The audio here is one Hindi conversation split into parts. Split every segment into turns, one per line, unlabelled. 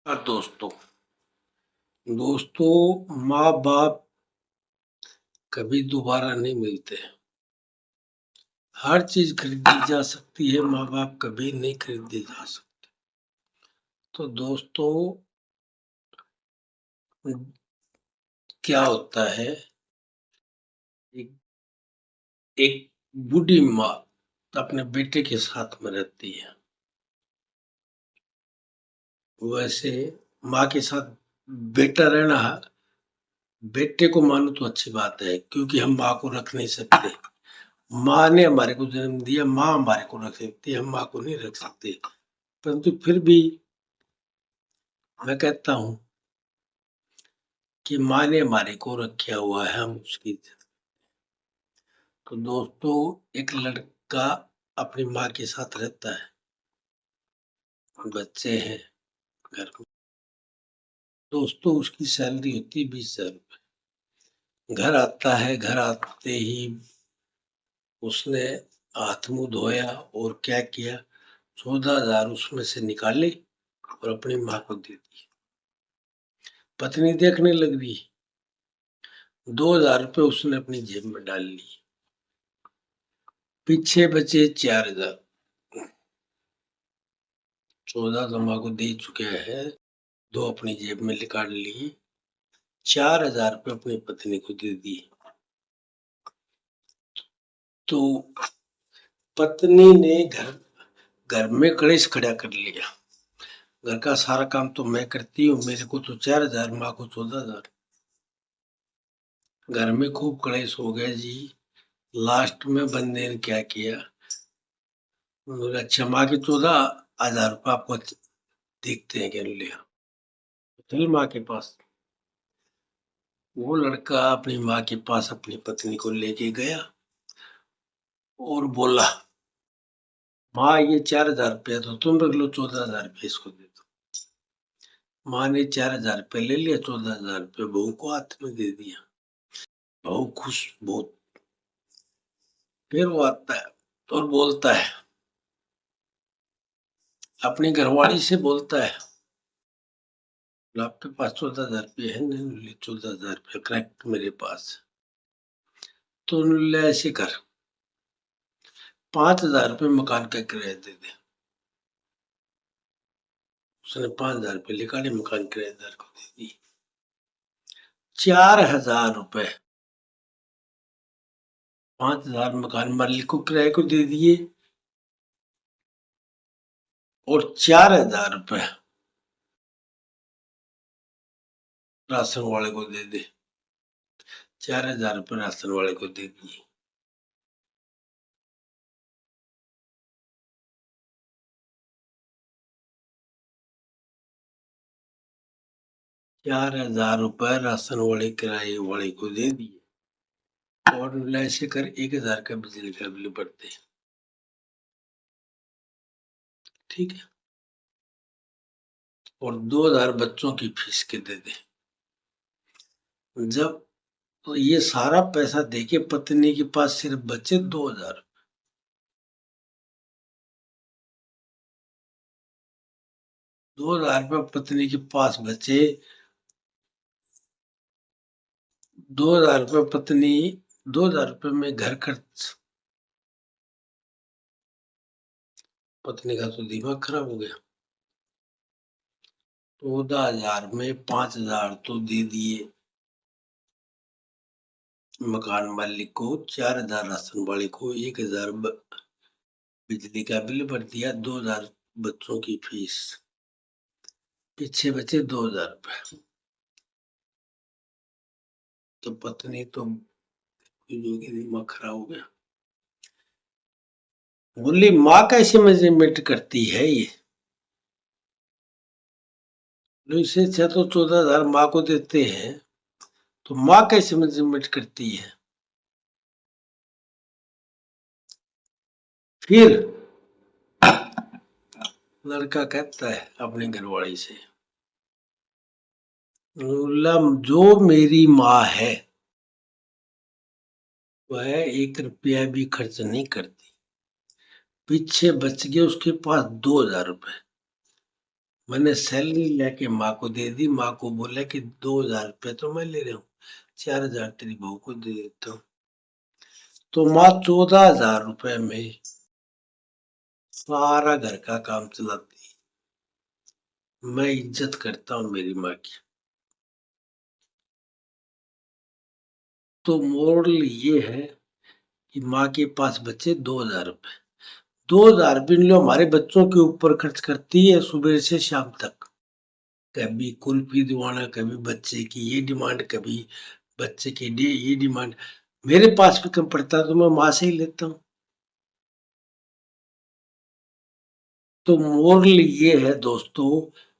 दोस्तों दोस्तों माँ बाप कभी दोबारा नहीं मिलते। हर चीज खरीदी जा सकती है, माँ बाप कभी नहीं खरीदे जा सकते। तो दोस्तों क्या होता है, एक, एक बूढ़ी माँ अपने बेटे के साथ में रहती है। वैसे माँ के साथ बेटा रहना, बेटे को मानो तो अच्छी बात है, क्योंकि हम माँ को रख नहीं सकते। माँ ने हमारे को जन्म दिया, माँ हमारे को रख सकती है, हम माँ को नहीं रख सकते। परंतु फिर भी मैं कहता हूँ कि माँ ने हमारे को रखा हुआ है, हम उसकी इज्जत। तो दोस्तों एक लड़का अपनी माँ के साथ रहता है, बच्चे हैं घर में। दोस्तों उसकी सैलरी होती है 20,000 रुपये। घर आता है, घर आते ही उसने हाथ मुंह धोया और क्या किया, 14,000 उसमें से निकाले और अपनी माँ को दे दी। पत्नी देखने लग रही, 2,000 रुपये उसने अपनी जेब में डाल ली, पीछे बचे 4,000। 14 तो माँ को दे चुके हैं, 2 अपनी जेब में निकाल ली, 4,000 रुपये अपनी पत्नी को दे दी। तो पत्नी ने घर में कलेश खड़ा कर लिया, घर का सारा काम तो मैं करती हूँ, मेरे को तो 4,000, माँ को 14,000। घर में खूब कलेश हो गया जी। लास्ट में बंदे ने क्या किया, बोले अच्छा माँ की 14,000 रुपये आपको देखते हैं क्या, लिया चल माँ के पास। वो लड़का अपनी माँ के पास अपनी पत्नी को लेके गया और बोला, माँ ये 4,000 रुपया तो तुम रख लो, 14,000 रुपये इसको दे दो। माँ ने 4,000 रुपये ले लिया, 14,000 रुपये बहू को हाथ में दे दिया। बहू खुश बहुत। फिर वो आता है और बोलता है, अपनी घरवाली से बोलता है, आपके पास 14,000 रुपये है? नहीं, 14,000 रुपये करेक्ट मेरे पास। तो ऐसे कर, 5,000 रुपये मकान का किराया दे दे। उसने 5,000 रुपये निकाले, मकान किराएदार को दे दी। 4,000 रुपये 5,000 मकान मालिक को किराए को दे दिए और 4,000 रुपये राशन वाले को दे दे। 4,000 रुपये राशन वाले को दे दिए। ₹4,000 राशन वाले किराए वाले को दे दिए और ऐसे कर 1,000 का बिजली का बिल भरते। ठीक है, और 2,000 बच्चों की फीस के दे दे। जब तो ये सारा पैसा देके पत्नी के पास सिर्फ बचे 2,000। 2,000 रुपये पत्नी के पास बचे, 2,000 रुपये पत्नी, 2,000 रुपये में घर खर्च। पत्नी का तो दिमाग खराब हो गया। 14,000 में 5,000 तो दे दिए मकान मालिक को, 4,000 राशन वाले को, 1,000 बिजली का बिल भर दिया, 2,000 बच्चों की फीस, पीछे बचे 2,000 रुपये। तो पत्नी तो दिमाग खराब हो गया, बोली माँ कैसे मेजरमेंट करती है ये, इससे अच्छा तो 14,000 माँ को देते हैं, तो माँ कैसे मेजरमेंट करती है। फिर लड़का कहता है अपनी घरवाली से, जो मेरी माँ है वह 1 रुपया भी खर्च नहीं करती, पीछे बच गए उसके पास 2,000 रुपये। मैंने सैलरी लेके माँ को दे दी। माँ को बोला कि 2,000 रुपये तो मैं ले रहा हूँ, 4,000 तेरी बहू को दे देता हूँ। तो माँ 14,000 रुपये में सारा घर का काम चलाती है। मैं इज्जत करता हूँ मेरी माँ की। तो मोरल ये है कि माँ के पास बचे 2,000 रुपये। 2,000 रुपये लो हमारे बच्चों के ऊपर खर्च करती है सुबह से शाम तक। कभी कुल्फी दिलवाना, कभी बच्चे की ये डिमांड, कभी बच्चे के लिए ये डिमांड। मेरे पास भी कम पड़ता है तो मैं माँ से ही लेता हूँ। तो मोरल ये है दोस्तों,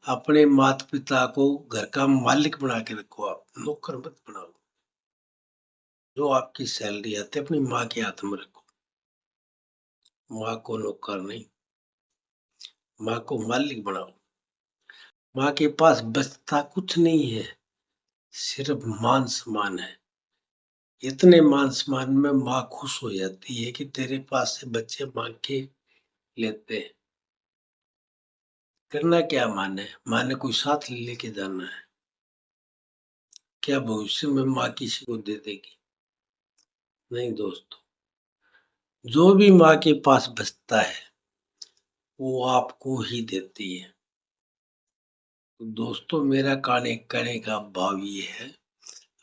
अपने माता पिता को घर का मालिक बना के रखो, आप नौकर मत बनाओ। जो आपकी सैलरी आती है अपनी माँ के हाथ में रखो। माँ को नौकर नहीं, माँ को मालिक बनाओ। माँ के पास बचता कुछ नहीं है, सिर्फ मान सम्मान है। इतने मान सम्मान में माँ खुश हो जाती है कि तेरे पास से बच्चे मांग के लेते हैं। करना क्या माँ ने? माँ ने कोई साथ लेके जाना है क्या? भविष्य में माँ किसी को दे देगी? नहीं दोस्तों, जो भी माँ के पास बचता है वो आपको ही देती है। तो दोस्तों, मेरा कहने का भाव ये है,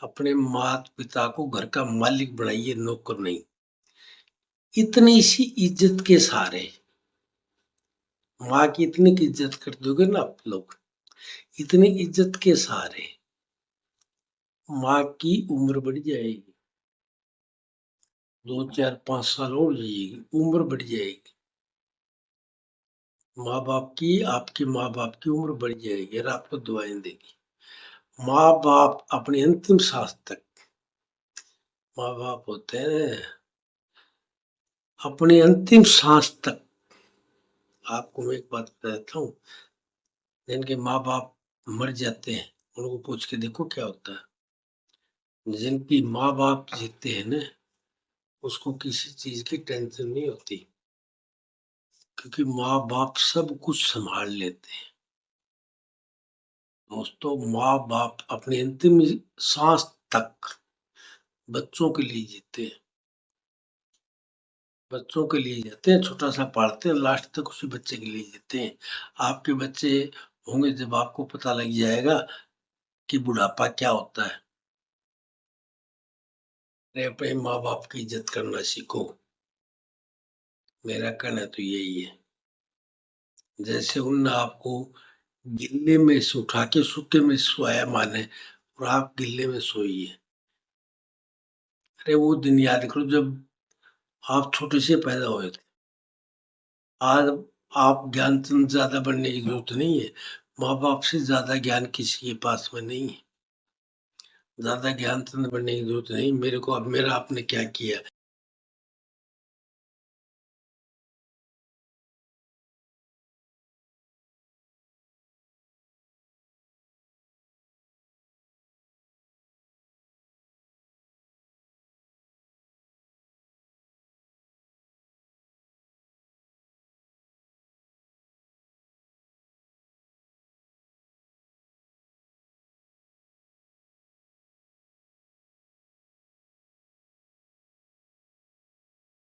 अपने माता पिता को घर का मालिक बनाइए, नौकर नहीं। इतनी सी इज्जत के सहारे माँ की इतनी की इज्जत कर दोगे ना आप लोग, इतनी इज्जत के सहारे माँ की उम्र बढ़ जाएगी, 2, 4, 5 साल और जिएगी, उम्र बढ़ जाएगी। माँ बाप की, आपके माँ बाप की उम्र बढ़ जाएगी और आपको दुआएं देगी। माँ बाप अपनी अंतिम सांस तक, माँ बाप होते हैं अपनी अंतिम सांस तक। आपको मैं एक बात बताता हूँ, जिनके माँ बाप मर जाते हैं उनको पूछ के देखो क्या होता है। जिनकी माँ बाप जीते हैं ना, उसको किसी चीज की टेंशन नहीं होती, क्योंकि माँ बाप सब कुछ संभाल लेते हैं। दोस्तों, माँ बाप अपनी अंतिम सांस तक बच्चों के लिए जीते हैं, बच्चों के लिए जीते हैं, छोटा सा पालते हैं, लास्ट तक उसी बच्चे के लिए जीते हैं। आपके बच्चे होंगे जब आपको पता लग जाएगा कि बुढ़ापा क्या होता है। अरे अपने माँ बाप की इज्जत करना सीखो, मेरा कहना तो यही है। जैसे उनने आपको गिल्ले में से उठा के सूखे में सोया माने, और आप गिल्ले में सोइए। अरे वो दिन याद करो जब आप छोटे से पैदा हुए थे। आज आप ज्ञान से ज्यादा बनने की जरूरत नहीं है, माँ बाप से ज्यादा ज्ञान किसी के पास में नहीं है। ज्यादा ज्ञान से बनने की जरूरत नहीं। मेरे को अब मेरा आपने क्या किया